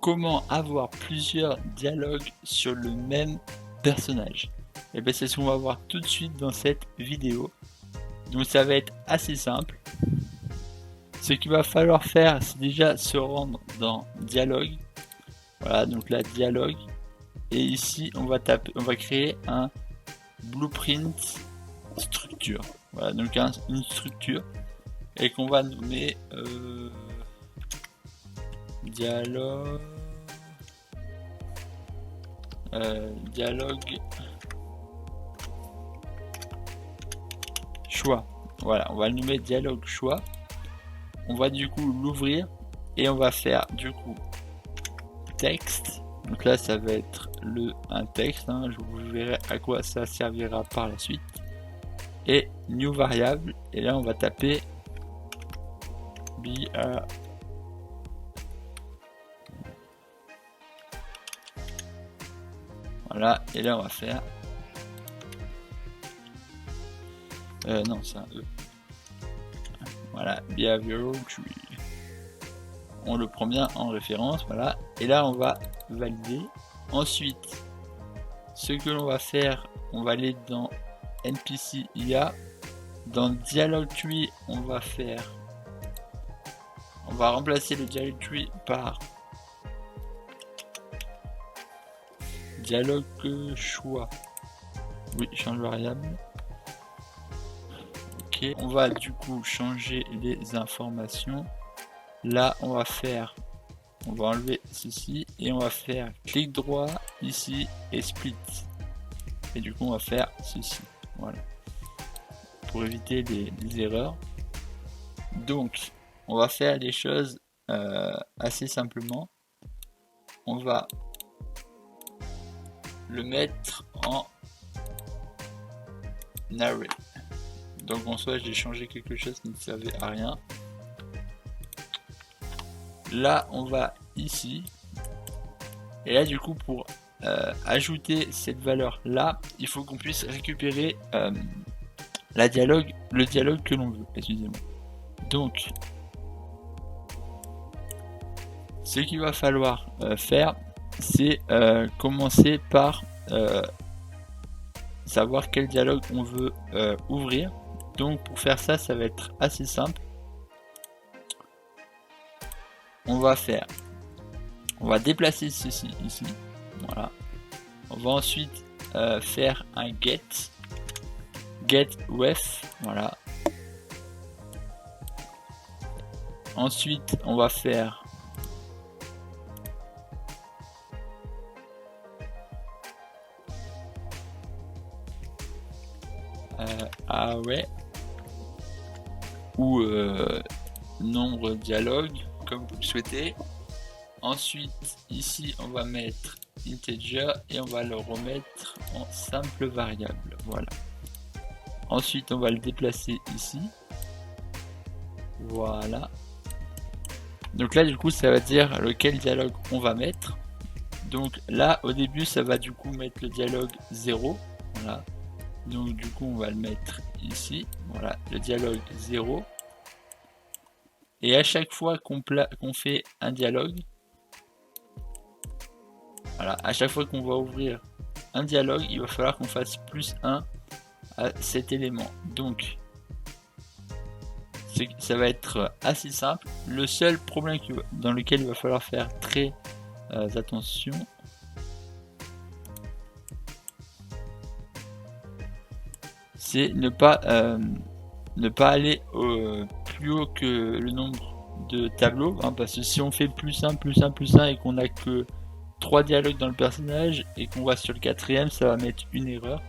comment avoir plusieurs dialogues sur le même personnage? Et bien c'est ce qu'on va voir tout de suite dans cette vidéo. Donc ça va être assez simple. Ce qu'il va falloir faire, c'est déjà se rendre dans dialogue. Voilà, donc là dialogue. Et ici on va créer un blueprint structure. Voilà, donc une structure et qu'on va nommer dialogue dialogue choix. Voilà, on va le nommer dialogue choix. On va du coup l'ouvrir et on va faire du coup texte. Donc là ça va être un texte, hein. Je vous verrai à quoi ça servira par la suite. Et new variable, et là on va taper BR. Voilà, et là on va faire non, c'est un E. Voilà, behavioral tree. On le prend bien en référence, voilà. Et là on va valider. Ensuite, ce que l'on va faire, on va aller dans NPC IA. Dans Dialogue Tree, on va remplacer le Dialogue Tree par Dialogue choix. Oui, change variable. Ok, on va du coup changer les informations. Là, on va enlever ceci et on va faire clic droit ici et split. Et du coup, on va faire ceci. Voilà. Pour éviter les erreurs. Donc, on va faire les choses assez simplement. On va le mettre en array. Donc en soi, j'ai changé quelque chose qui ne servait à rien. Là, on va ici. Et là, du coup, pour ajouter cette valeur là, il faut qu'on puisse récupérer le dialogue que l'on veut. Excusez-moi. Donc, ce qu'il va falloir faire, c'est commencer par savoir quel dialogue on veut ouvrir. Donc pour faire ça, ça va être assez simple. On va déplacer ceci ici. Voilà. On va ensuite faire un get ref. Voilà. Ensuite, on va faire array ou nombre dialogue comme vous le souhaitez. Ensuite, ici, on va mettre integer et on va le remettre en simple variable. Voilà. Ensuite, on va le déplacer ici. Voilà. Donc là, du coup, ça va dire lequel dialogue on va mettre. Donc là, au début, ça va du coup mettre le dialogue 0. Voilà. Donc du coup, on va le mettre ici. Voilà, le dialogue 0. Et à chaque fois qu'on fait un dialogue, voilà, à chaque fois qu'on va ouvrir un dialogue, il va falloir qu'on fasse plus 1 à cet élément. Donc, ça va être assez simple. Le seul problème dans lequel il va falloir faire très attention, c'est ne pas aller plus haut que le nombre de tableaux, hein, parce que si on fait plus 1, plus 1, plus 1 et qu'on a que 3 dialogues dans le personnage et qu'on va sur le quatrième, ça va mettre une erreur.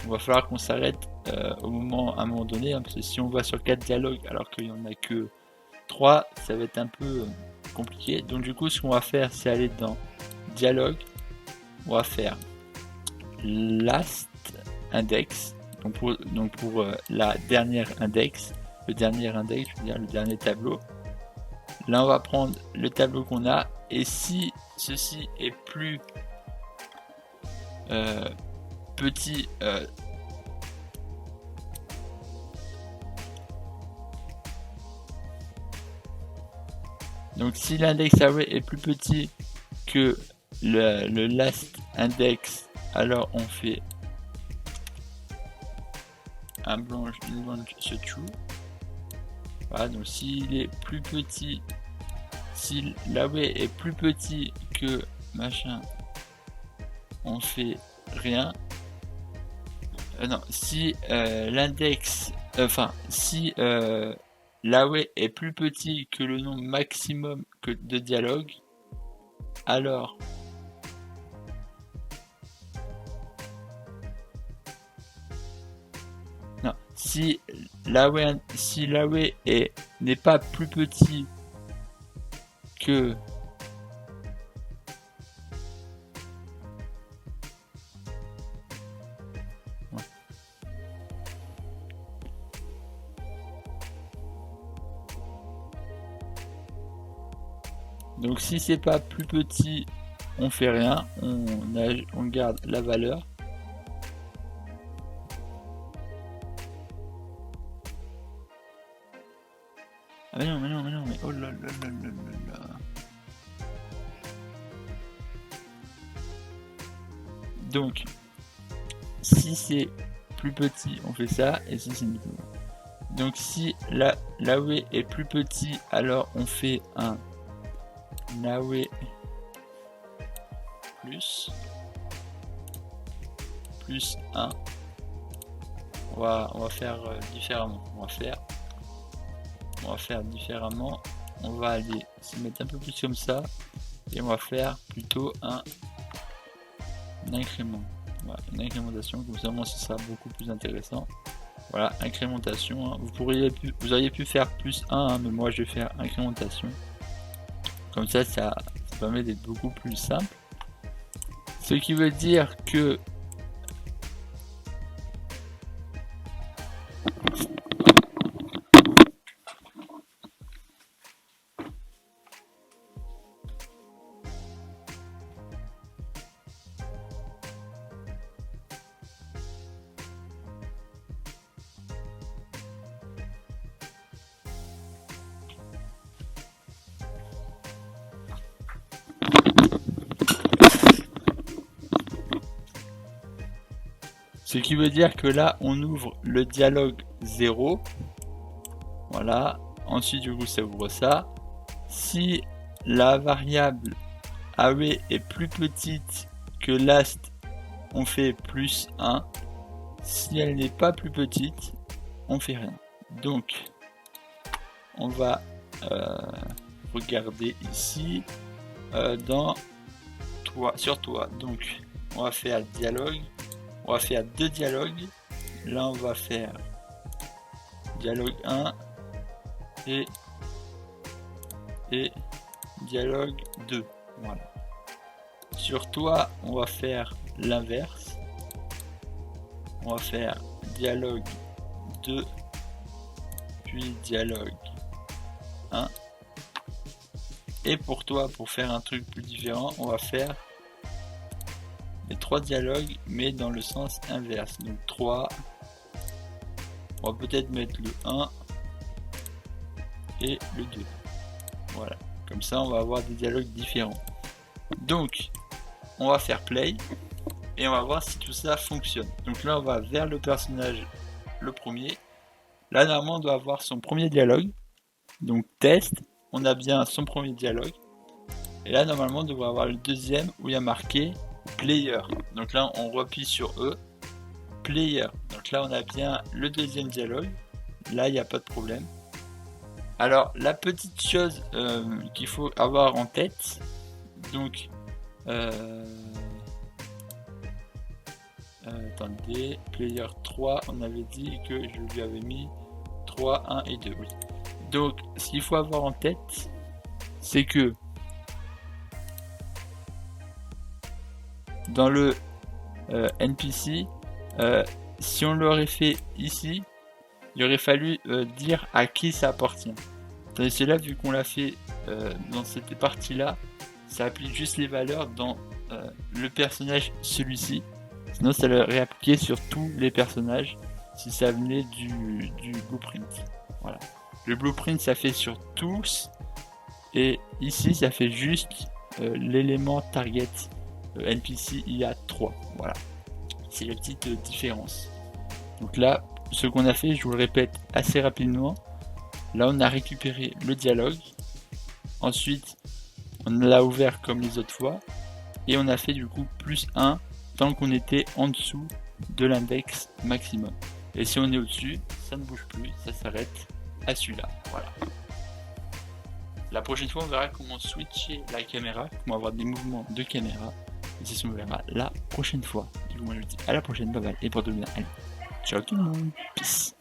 Il va falloir qu'on s'arrête à un moment donné, hein, parce que si on va sur 4 dialogues alors qu'il n'y en a que 3, ça va être un peu compliqué. Donc du coup, ce qu'on va faire, c'est aller dans dialogue, on va faire last index, donc pour la dernière index, le dernier index, je veux dire le dernier tableau. Là, on va prendre le tableau qu'on a, et si ceci est plus petit, donc si l'index array est plus petit que le last index, alors on fait une branch se true. Voilà, donc s'il est plus petit, si l'away est plus petit que machin, on fait rien. Non, si l'index, si l'away est plus petit que le nombre maximum de dialogues, alors non, si l'away n'est pas plus petit que donc si c'est pas plus petit, on fait rien, on garde la valeur. Ah mais non, mais oh là là là là là là. Donc, si c'est plus petit, on fait ça, et si c'est plus... Donc si l'away est plus petit, alors on fait un away plus 1. On va faire différemment. On va faire différemment. On va aller se mettre un peu plus comme ça, et on va faire plutôt un incrément. Voilà, une incrémentation, comme ça moi ce sera beaucoup plus intéressant. Voilà, incrémentation, hein. Vous auriez pu faire plus 1, hein, mais moi je vais faire incrémentation. Comme ça permet d'être beaucoup plus simple. Ce qui veut dire que là on ouvre le dialogue 0. Voilà. Ensuite du coup ça ouvre ça. Si la variable away est plus petite que last, on fait plus 1. Si elle n'est pas plus petite, on fait rien. Donc on va regarder ici sur toi. Donc on va faire dialogue. On va faire 2 dialogues. Là, on va faire dialogue 1 et dialogue 2. Voilà. Sur toi, on va faire l'inverse. On va faire dialogue 2, puis dialogue 1. Et pour toi, pour faire un truc plus différent, on va faire les 3 dialogues, mais dans le sens inverse. Donc 3, on va peut-être mettre le 1 et le 2. Voilà, comme ça on va avoir des dialogues différents. Donc on va faire play et on va voir si tout ça fonctionne. Donc là on va vers le personnage, le premier. Là normalement on doit avoir son premier dialogue. Donc test, on a bien son premier dialogue. Et là normalement on devrait avoir le deuxième où il y a marqué player. Donc là on replie sur E, player. Donc là on a bien le deuxième dialogue. Là il n'y a pas de problème. Alors la petite chose qu'il faut avoir en tête, donc attendez, player 3, on avait dit que je lui avais mis 3, 1 et 2, oui. Donc ce qu'il faut avoir en tête, c'est que dans le NPC, si on l'aurait fait ici, il aurait fallu dire à qui ça appartient. Tandis que là, vu qu'on l'a fait dans cette partie-là, ça applique juste les valeurs dans le personnage celui-ci. Sinon, ça l'aurait appliqué sur tous les personnages si ça venait du blueprint. Voilà. Le blueprint, ça fait sur tous. Et ici, ça fait juste l'élément target NPC, il y a 3. Voilà. C'est la petite différence. Donc là, ce qu'on a fait, je vous le répète assez rapidement. Là, on a récupéré le dialogue. Ensuite, on l'a ouvert comme les autres fois. Et on a fait du coup +1 tant qu'on était en dessous de l'index maximum. Et si on est au-dessus, ça ne bouge plus, ça s'arrête à celui-là. Voilà. La prochaine fois, on verra comment switcher la caméra, comment avoir des mouvements de caméra. Et c'est ce qu'on verra la prochaine fois. Du coup, moi je vous dis à la prochaine, bye bye. Et pour demain, allez, ciao tout le monde, peace.